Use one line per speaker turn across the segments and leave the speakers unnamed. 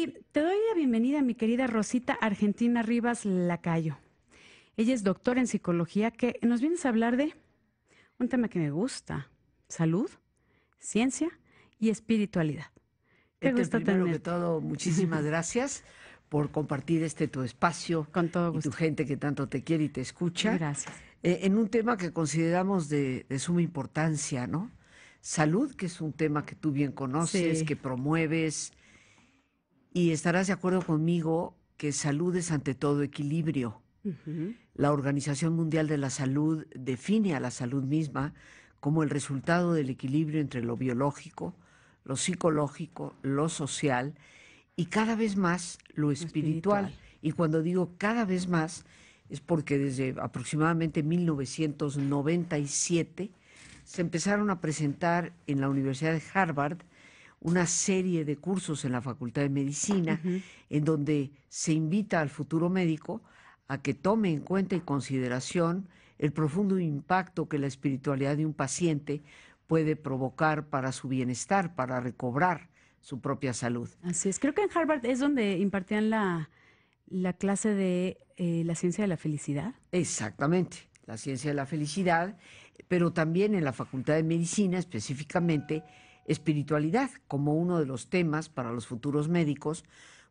Y te doy la bienvenida a mi querida Rosita Argentina Rivas Lacayo. Ella es doctora en psicología que nos vienes a hablar de un tema que me gusta: salud, ciencia y espiritualidad. Qué
Ethel,
gusto
primero que
tenerte.
todo, muchísimas gracias por compartir tu espacio
Con todo
y tu
gusto.
gente que tanto te quiere y te escucha,
Gracias.
en un tema que consideramos de suma importancia, ¿no? Salud, que es un tema que tú bien conoces,
Sí.
que promueves, y estarás de acuerdo conmigo que salud es ante todo equilibrio.
Ujú.
La Organización Mundial de la Salud define a la salud misma como el resultado del equilibrio entre lo biológico, lo psicológico, lo social y cada vez más lo
Lo
espiritual.
espiritual.
Y cuando digo cada vez más es porque desde aproximadamente 1997 se empezaron a presentar en la Universidad de Harvard una serie de cursos en la Facultad de Medicina
Ujú.
en donde se invita al futuro médico a que tome en cuenta y consideración el profundo impacto que la espiritualidad de un paciente puede provocar para su bienestar, para recobrar su propia salud.
Así es. Creo que en Harvard es donde impartían la clase de la ciencia de la felicidad.
Exactamente, la ciencia de la felicidad, pero también en la Facultad de Medicina, específicamente espiritualidad, como uno de los temas para los futuros médicos,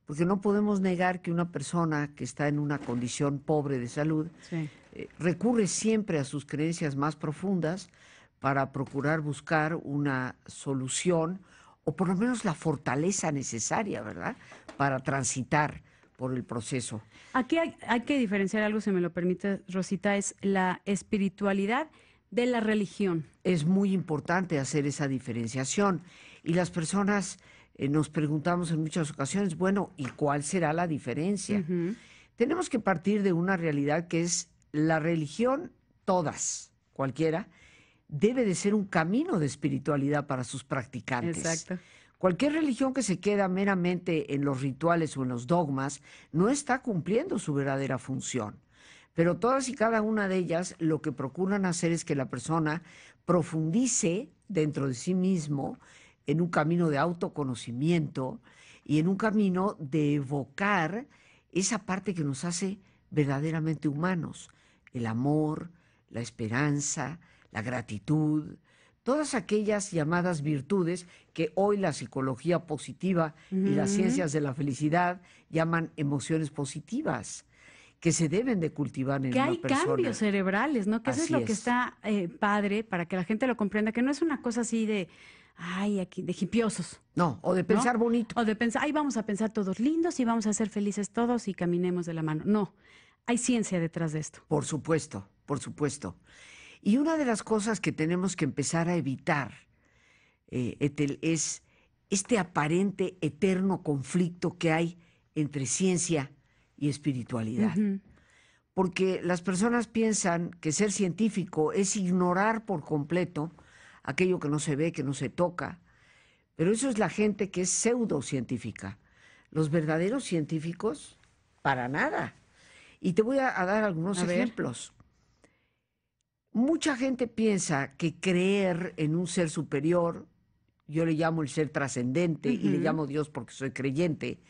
porque no podemos negar que una persona que está en una condición pobre de salud
Sí.
recurre siempre a sus creencias más profundas para procurar buscar una solución o por lo menos la fortaleza necesaria, ¿verdad?, para transitar por el proceso.
Aquí hay que diferenciar algo, si me lo permite, Rosita, es la espiritualidad de la religión.
Es muy importante hacer esa diferenciación y las personas nos preguntamos en muchas ocasiones, bueno, ¿y cuál será la diferencia?
Ujú.
Tenemos que partir de una realidad que es la religión, todas, cualquiera, debe de ser un camino de espiritualidad para sus practicantes.
Exacto.
Cualquier religión que se queda meramente en los rituales o en los dogmas no está cumpliendo su verdadera función. Pero todas y cada una de ellas lo que procuran hacer es que la persona profundice dentro de sí mismo en un camino de autoconocimiento y en un camino de evocar esa parte que nos hace verdaderamente humanos: el amor, la esperanza, la gratitud, todas aquellas llamadas virtudes que hoy la psicología positiva y las
Ujú.
ciencias de la felicidad llaman emociones positivas, que se deben de cultivar en
Que
una
hay cambios
persona.
cerebrales, ¿no? Que eso es
Así
lo que
es,
está padre para que la gente lo comprenda, que no es una cosa así de, ay, aquí, de hipiosos,
no, o de
¿no?
pensar bonito.
O de pensar, ay, vamos a pensar todos lindos y vamos a ser felices todos y caminemos de la mano. No, hay ciencia detrás de esto.
Por supuesto, por supuesto. Y una de las cosas que tenemos que empezar a evitar, Ethel, es este aparente eterno conflicto que hay entre ciencia y espiritualidad.
Ujú.
Porque las personas piensan que ser científico es ignorar por completo aquello que no se ve, que no se toca, pero eso es la gente que es pseudocientífica. Los verdaderos científicos, para nada. Y te voy a dar algunos
A ver.
ejemplos. Mucha gente piensa que creer en un ser superior, yo le llamo el ser trascendente y le
Ujú.
llamo Dios porque soy creyente,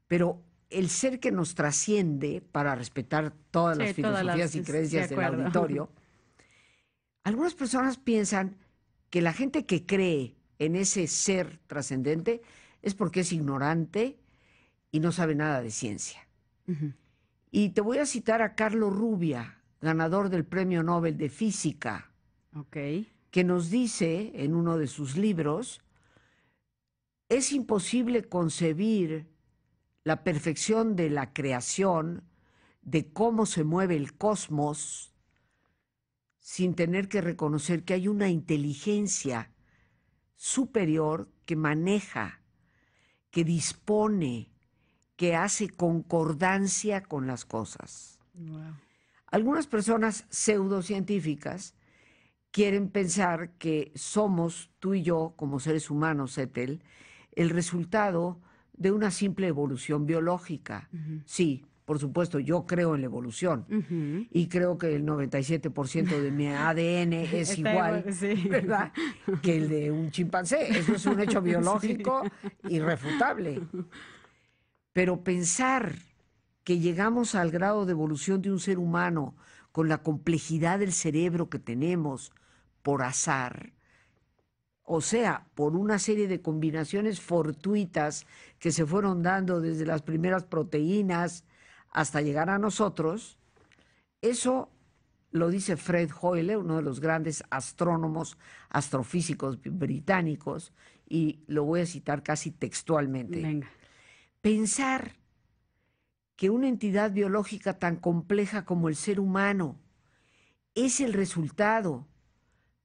pero el ser que nos trasciende, para respetar todas las
Sí, todas
filosofías y
de
creencias del
acuerdo.
auditorio, algunas personas piensan que la gente que cree en ese ser trascendente es porque es ignorante y no sabe nada de ciencia.
Ujú.
Y te voy a citar a Carlos Rubia, ganador del Premio Nobel de Física,
Ok.
que nos dice en uno de sus libros: es imposible concebir la perfección de la creación, de cómo se mueve el cosmos, sin tener que reconocer que hay una inteligencia superior que maneja, que dispone, que hace concordancia con las cosas.
Wow.
Algunas personas pseudocientíficas quieren pensar que somos, tú y yo, como seres humanos, Ethel, el resultado de una simple evolución biológica.
Ujú.
Sí, por supuesto, yo creo en la evolución
Ujú.
y creo que el 97% de mi ADN es
Está igual,
igual,
sí.
¿verdad?, que el de un chimpancé. Eso es un hecho
Sí.
biológico irrefutable. Pero pensar que llegamos al grado de evolución de un ser humano con la complejidad del cerebro que tenemos por azar, o sea, por una serie de combinaciones fortuitas que se fueron dando desde las primeras proteínas hasta llegar a nosotros, eso lo dice Fred Hoyle, uno de los grandes astrónomos, astrofísicos británicos, y lo voy a citar casi textualmente.
Venga.
Pensar que una entidad biológica tan compleja como el ser humano es el resultado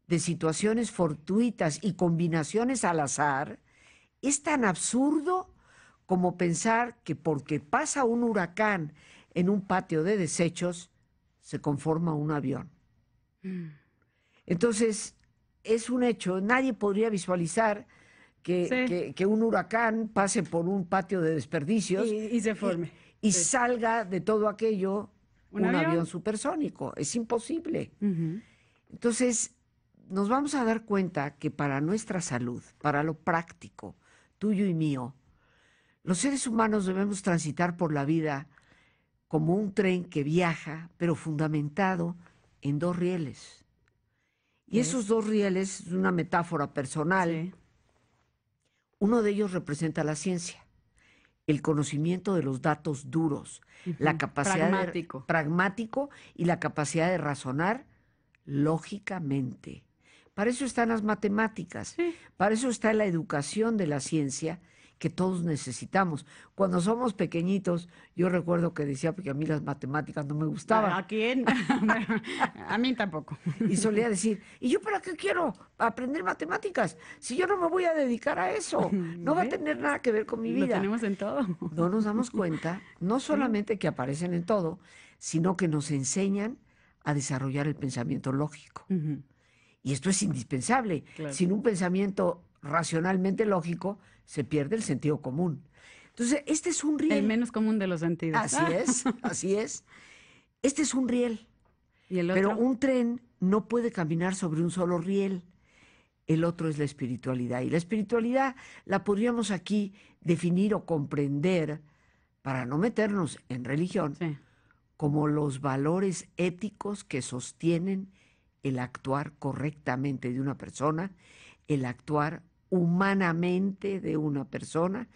de situaciones fortuitas y combinaciones al azar, es tan absurdo como pensar que porque pasa un huracán en un patio de desechos, se conforma un avión. Entonces, es un hecho, nadie podría visualizar que un huracán pase por un patio de desperdicios
y se forme.
Y salga de todo aquello
¿Un
avión supersónico. Es imposible.
Uh-huh.
Entonces, nos vamos a dar cuenta que para nuestra salud, para lo práctico, tuyo y mío, los seres humanos debemos transitar por la vida como un tren que viaja, pero fundamentado en dos rieles. Y esos dos rieles, es una metáfora personal,
Sí.
Uno de ellos representa la ciencia, el conocimiento de los datos duros, la capacidad pragmático y la capacidad de razonar lógicamente. Para eso están las matemáticas, para eso está la educación de la ciencia que todos necesitamos. Cuando somos pequeñitos, yo recuerdo que decía, porque a mí las matemáticas no me gustaban.
¿A quién? A mí tampoco.
Y solía decir, ¿y yo para qué quiero aprender matemáticas? Si yo no me voy a dedicar a eso, no va a tener nada que ver con mi vida.
Lo tenemos en todo.
No nos damos cuenta, no solamente que aparecen en todo, sino que nos enseñan a desarrollar el pensamiento lógico. Y esto es indispensable.
Claro.
Sin un pensamiento racionalmente lógico, se pierde el sentido común. Entonces, este es un riel.
El menos común de los sentidos.
Así es, así es. Este es un riel.
¿Y el otro?
Pero un tren no puede caminar sobre un solo riel. El otro es la espiritualidad. Y la espiritualidad la podríamos aquí definir o comprender, para no meternos en religión, como los valores éticos que sostienen el actuar correctamente de una persona, el actuar humanamente de una persona,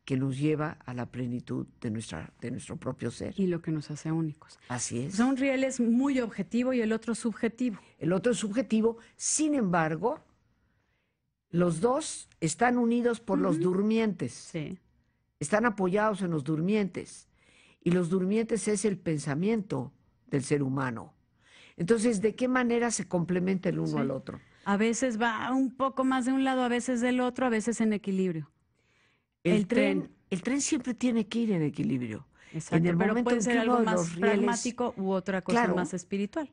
que nos lleva a la plenitud de nuestro propio ser.
Y lo que nos hace únicos.
Así es.
O sea, un riel es muy objetivo y el otro subjetivo.
El otro es subjetivo, sin embargo, los dos están unidos por los durmientes.
Sí.
Están apoyados en los durmientes. Y los durmientes es el pensamiento del ser humano. Entonces, ¿de qué manera se complementa el uno al otro?
A veces va un poco más de un lado, a veces del otro, a veces en equilibrio.
El tren siempre tiene que ir en equilibrio.
Exacto,
en el
pero
momento
puede
en
ser
que
algo
uno de
más
los rieles,
pragmático u otra cosa más espiritual.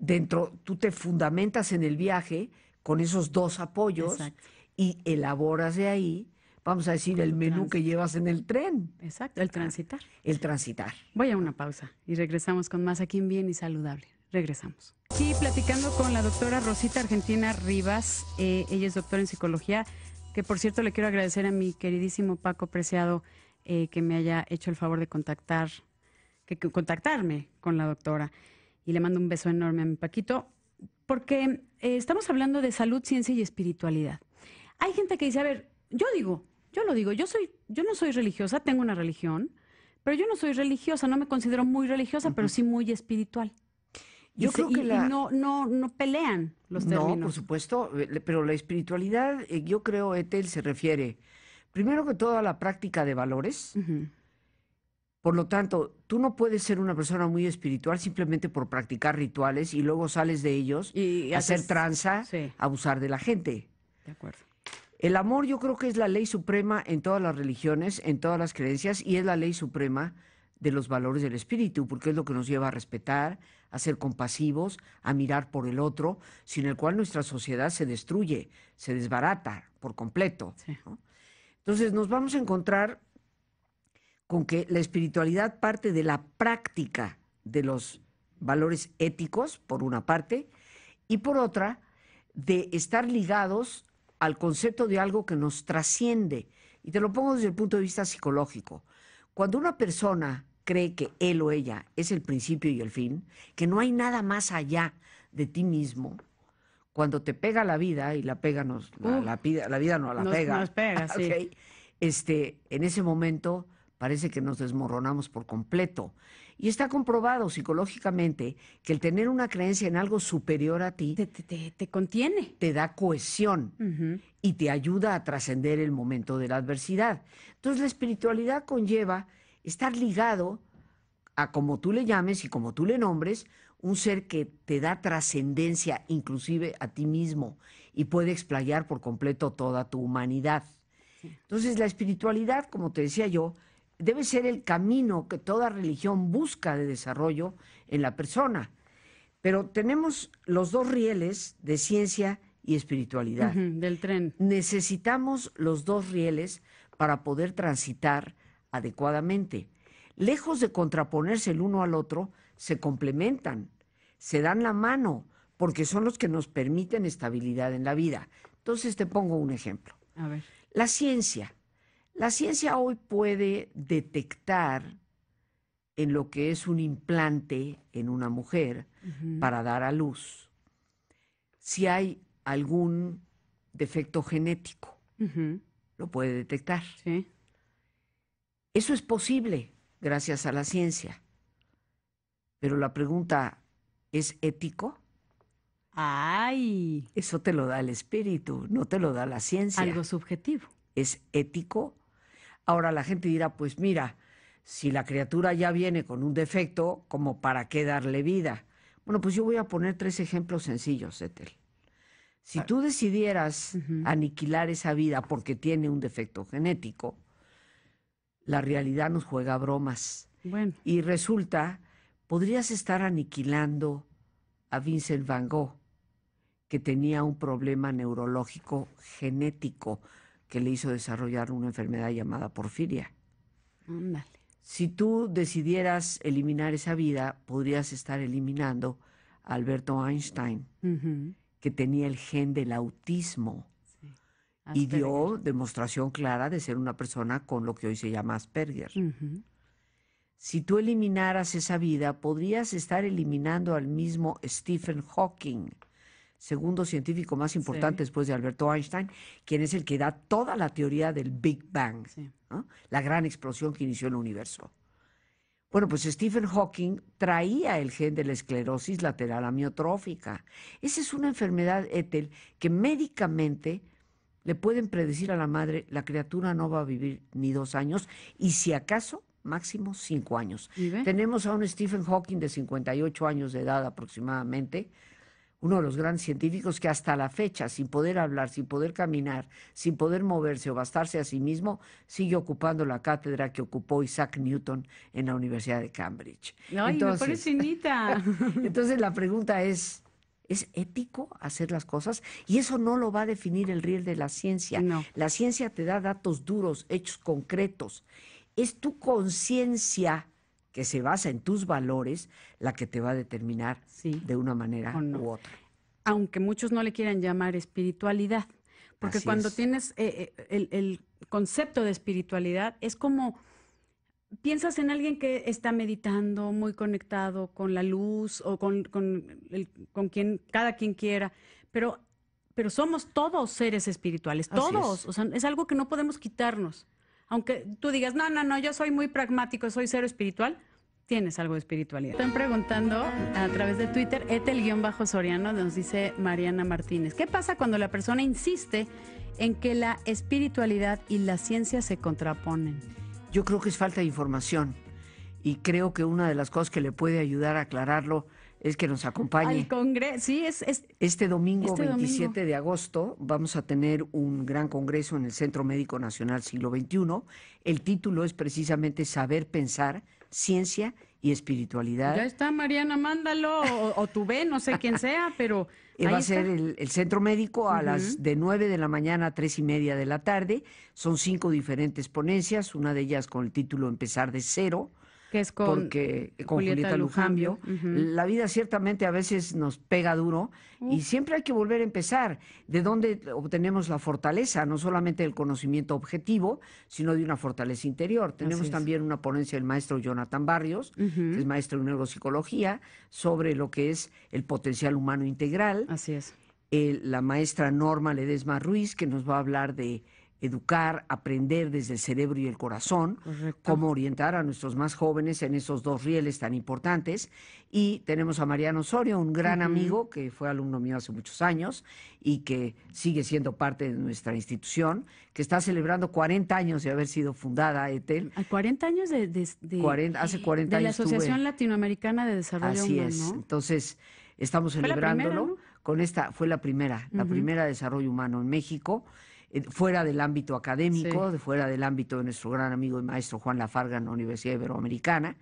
Tú te fundamentas en el viaje con esos dos apoyos.
Exacto.
Y elaboras de ahí, vamos a decir, el menú que llevas en el tren.
Exacto, el transitar.
El transitar.
Voy a una pausa y regresamos con más aquí en Bien y Saludable. Regresamos. Aquí platicando con la doctora Rosita Argentina Rivas. Ella es doctora en psicología, que por cierto le quiero agradecer a mi queridísimo Paco Preciado que me haya hecho el favor de contactarme con la doctora. Y le mando un beso enorme a mi Paquito, porque estamos hablando de salud, ciencia y espiritualidad. Hay gente que dice, a ver, yo lo digo, yo no soy religiosa, tengo una religión, pero yo no soy religiosa, no me considero muy religiosa, pero sí muy espiritual.
Yo creo que
no pelean los términos.
No, por supuesto, pero la espiritualidad, yo creo, Ethel, se refiere primero que todo a la práctica de valores. Por lo tanto, tú no puedes ser una persona muy espiritual simplemente por practicar rituales y luego sales de ellos y hacer tranza, abusar de la gente.
De acuerdo.
El amor yo creo que es la ley suprema en todas las religiones, en todas las creencias, y es la ley suprema de los valores del espíritu, porque es lo que nos lleva a respetar, a ser compasivos, a mirar por el otro, sin el cual nuestra sociedad se destruye, se desbarata por completo. ¿No? Entonces nos vamos a encontrar con que la espiritualidad parte de la práctica de los valores éticos, por una parte, y por otra, de estar ligados al concepto de algo que nos trasciende. Y te lo pongo desde el punto de vista psicológico. Cuando una persona cree que él o ella es el principio y el fin, que no hay nada más allá de ti mismo, cuando te pega la vida, y la vida nos la pega,
nos pega, sí.
¿ok? En ese momento parece que nos desmoronamos por completo. Y está comprobado psicológicamente que el tener una creencia en algo superior a ti
Te contiene.
te da cohesión y te ayuda a trascender el momento de la adversidad. Entonces la espiritualidad conlleva estar ligado a, como tú le llames y como tú le nombres, un ser que te da trascendencia inclusive a ti mismo y puede explayar por completo toda tu humanidad. Entonces la espiritualidad, como te decía yo, debe ser el camino que toda religión busca de desarrollo en la persona. Pero tenemos los dos rieles de ciencia y espiritualidad.
Del tren.
Necesitamos los dos rieles para poder transitar adecuadamente. Lejos de contraponerse el uno al otro, se complementan, se dan la mano, porque son los que nos permiten estabilidad en la vida. Entonces te pongo un ejemplo.
A ver.
La ciencia. La ciencia hoy puede detectar en lo que es un implante en una mujer para dar a luz si hay algún defecto genético. Lo puede detectar.
Sí.
Eso es posible gracias a la ciencia. Pero la pregunta, ¿es ético?
¡Ay!
Eso te lo da el espíritu, no te lo da la ciencia.
Algo subjetivo.
¿Es ético? Ahora la gente dirá, pues mira, si la criatura ya viene con un defecto, ¿como para qué darle vida? Bueno, pues yo voy a poner 3 ejemplos sencillos, Ethel. Si tú decidieras aniquilar esa vida porque tiene un defecto genético, la realidad nos juega bromas.
Bueno.
Y resulta, podrías estar aniquilando a Vincent Van Gogh, que tenía un problema neurológico genético que le hizo desarrollar una enfermedad llamada porfiria.
Ándale.
Si tú decidieras eliminar esa vida, podrías estar eliminando a Alberto Einstein, que tenía el gen del autismo y dio demostración clara de ser una persona con lo que hoy se llama Asperger. Si tú eliminaras esa vida, podrías estar eliminando al mismo Stephen Hawking, segundo científico más importante después de Alberto Einstein, quien es el que da toda la teoría del Big Bang, ¿no? La gran explosión que inició el universo. Bueno, pues Stephen Hawking traía el gen de la esclerosis lateral amiotrófica. Esa es una enfermedad, Ethel, que médicamente le pueden predecir a la madre, la criatura no va a vivir ni 2 años, y si acaso, máximo 5 años. Tenemos a un Stephen Hawking de 58 años de edad aproximadamente, uno de los grandes científicos que hasta la fecha, sin poder hablar, sin poder caminar, sin poder moverse o bastarse a sí mismo, sigue ocupando la cátedra que ocupó Isaac Newton en la Universidad de Cambridge.
Ay, me parece finita.
Entonces la pregunta ¿es ético hacer las cosas? Y eso no lo va a definir el riel de la ciencia.
No.
La ciencia te da datos duros, hechos concretos. Es tu conciencia que se basa en tus valores, la que te va a determinar de una manera u otra.
Aunque muchos no le quieran llamar espiritualidad, porque
Así
cuando
es.
tienes el concepto de espiritualidad, es como piensas en alguien que está meditando, muy conectado con la luz o con quien cada quien quiera, pero somos todos seres espirituales, todos, o sea, es algo que no podemos quitarnos. Aunque tú digas, no, yo soy muy pragmático, soy cero espiritual, tienes algo de espiritualidad. Están preguntando a través de Twitter, Ethel-Soriano, nos dice Mariana Martínez, ¿qué pasa cuando la persona insiste en que la espiritualidad y la ciencia se contraponen?
Yo creo que es falta de información y creo que una de las cosas que le puede ayudar a aclararlo es que nos acompañe.
Al Congreso, sí,
Este domingo 27 de agosto vamos a tener un gran congreso en el Centro Médico Nacional Siglo XXI. El título es precisamente Saber Pensar, Ciencia y Espiritualidad.
Ya está, Mariana, mándalo, o tú ve, no sé quién sea, pero
va a ser el Centro Médico a las de 9 de la mañana a 3:30 de la tarde. Son 5 diferentes ponencias, una de ellas con el título Empezar de cero.
Que es con
porque con Julieta Lujambio. La vida ciertamente a veces nos pega duro y siempre hay que volver a empezar. ¿De dónde obtenemos la fortaleza? No solamente del conocimiento objetivo, sino de una fortaleza interior. Tenemos también una ponencia del maestro Jonathan Barrios, que es maestro en neuropsicología, sobre lo que es el potencial humano integral.
Así es.
La maestra Norma Ledesma Ruiz, que nos va a hablar de educar, aprender desde el cerebro y el corazón, cómo orientar a nuestros más jóvenes en esos dos rieles tan importantes. Y tenemos a Mariano Osorio, un gran amigo que fue alumno mío hace muchos años y que sigue siendo parte de nuestra institución, que está celebrando 40 años de haber sido fundada, Ethel.
40 años
Hace 40
de la
años
Asociación Latinoamericana de Desarrollo
Así
Humano,
es.
¿no?
Entonces, estamos celebrándolo con esta, fue la primera de desarrollo humano en México, fuera del ámbito académico, fuera del ámbito de nuestro gran amigo y maestro Juan Lafarga en la Universidad Iberoamericana.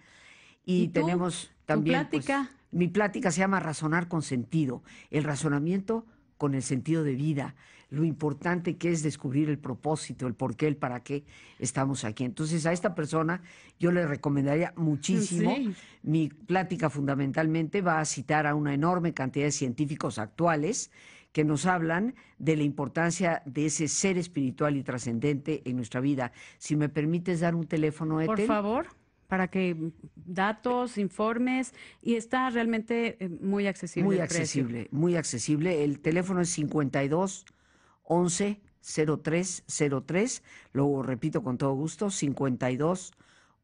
Y tenemos también,
¿tu plática?
Pues, mi plática se llama Razonar con sentido, el razonamiento con el sentido de vida, lo importante que es descubrir el propósito, el por qué, el para qué estamos aquí. Entonces, a esta persona yo le recomendaría muchísimo. Mi plática fundamentalmente va a citar a una enorme cantidad de científicos actuales que nos hablan de la importancia de ese ser espiritual y trascendente en nuestra vida. Si me permites dar un teléfono, Ethel.
Por favor, para que datos, informes, y está realmente muy accesible.
Muy accesible, muy accesible. El teléfono es 52 11 0303. Lo repito con todo gusto, 52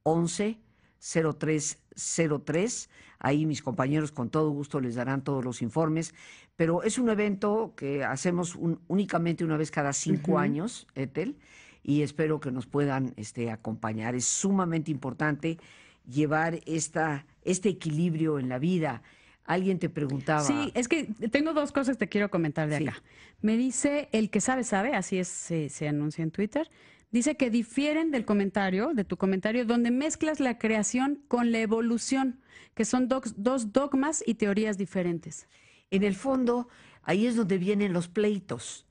11 0303. Ahí mis compañeros con todo gusto les darán todos los informes. Pero es un evento que hacemos únicamente una vez cada 5 años, Ethel, y espero que nos puedan acompañar. Es sumamente importante llevar este equilibrio en la vida. Alguien te preguntaba...
Sí, es que tengo dos cosas que te quiero comentar de acá. Me dice, el que sabe, sabe, así es, se anuncia en Twitter, dice que difieren del comentario, de tu comentario, donde mezclas la creación con la evolución, que son dos dogmas y teorías diferentes.
En el fondo, ahí es donde vienen los pleitos.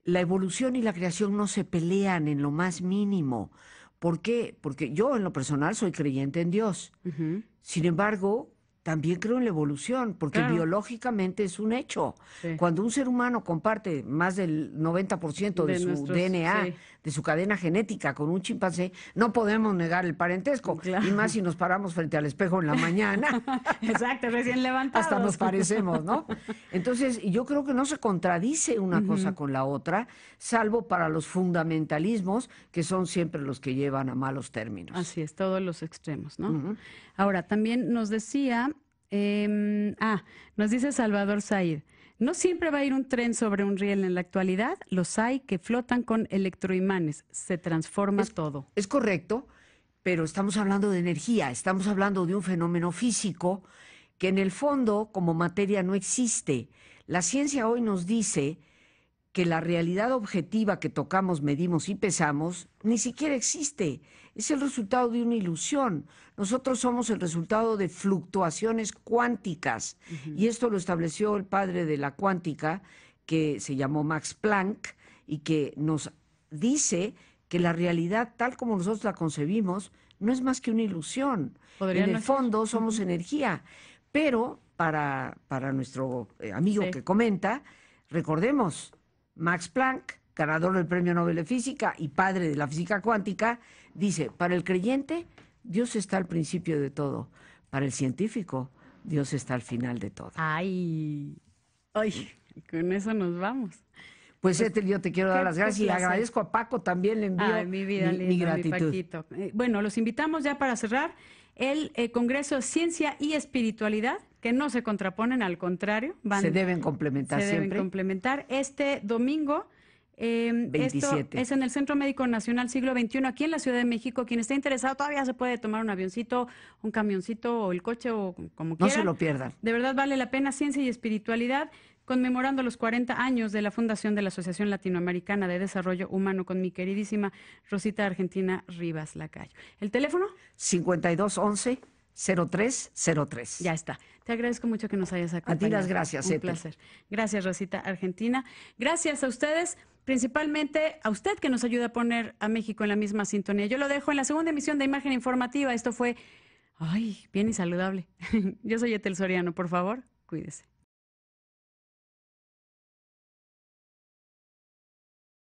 La evolución y la creación no se pelean en lo más mínimo. ¿Por qué? Porque yo en lo personal soy creyente en Dios. Sin embargo, también creo en la evolución, porque biológicamente es un hecho. Cuando un ser humano comparte más del 90% de su DNA, de su cadena genética con un chimpancé, no podemos negar el parentesco. Y más si nos paramos frente al espejo en la mañana.
Exacto, recién levantados.
Hasta nos parecemos, ¿no? Entonces, yo creo que no se contradice una cosa con la otra, salvo para los fundamentalismos, que son siempre los que llevan a malos términos.
Así es, todos los extremos, ¿no? Ahora, también nos decía, nos dice Salvador Said, no siempre va a ir un tren sobre un riel en la actualidad, los hay que flotan con electroimanes, se transforma todo.
Es correcto, pero estamos hablando de energía, estamos hablando de un fenómeno físico que en el fondo como materia no existe. La ciencia hoy nos dice que la realidad objetiva que tocamos, medimos y pesamos ni siquiera existe. Es el resultado de una ilusión. Nosotros somos el resultado de fluctuaciones cuánticas. Y esto lo estableció el padre de la cuántica, que se llamó Max Planck, y que nos dice que la realidad, tal como nosotros la concebimos, no es más que una ilusión. En el fondo somos energía. Pero para nuestro amigo que comenta, recordemos, Max Planck, ganador del Premio Nobel de Física y padre de la física cuántica, dice, para el creyente, Dios está al principio de todo. Para el científico, Dios está al final de todo.
Ay, con eso nos vamos.
Pues Ethel, yo te quiero dar las gracias y agradezco a Paco, también le envío mi gratitud.
Bueno, los invitamos ya para cerrar el Congreso Ciencia y Espiritualidad, que no se contraponen, al contrario.
Se deben complementar siempre.
Se deben complementar. Este domingo,
27.
Esto es en el Centro Médico Nacional Siglo XXI, aquí en la Ciudad de México. Quien esté interesado todavía se puede tomar un avioncito, un camioncito o el coche o como quieran.
No se lo pierdan.
De verdad vale la pena. Ciencia y Espiritualidad, conmemorando los 40 años de la fundación de la Asociación Latinoamericana de Desarrollo Humano, con mi queridísima Rosita Argentina Rivas Lacayo. ¿El teléfono?
5211-0303.
Ya está. Te agradezco mucho que nos hayas acompañado.
A ti las gracias,
Un placer. Gracias, Rosita Argentina. Gracias a ustedes, principalmente a usted que nos ayuda a poner a México en la misma sintonía. Yo lo dejo en la segunda emisión de Imagen Informativa. Esto fue Ay, bien y saludable. Yo soy Etel Soriano, por favor, cuídese.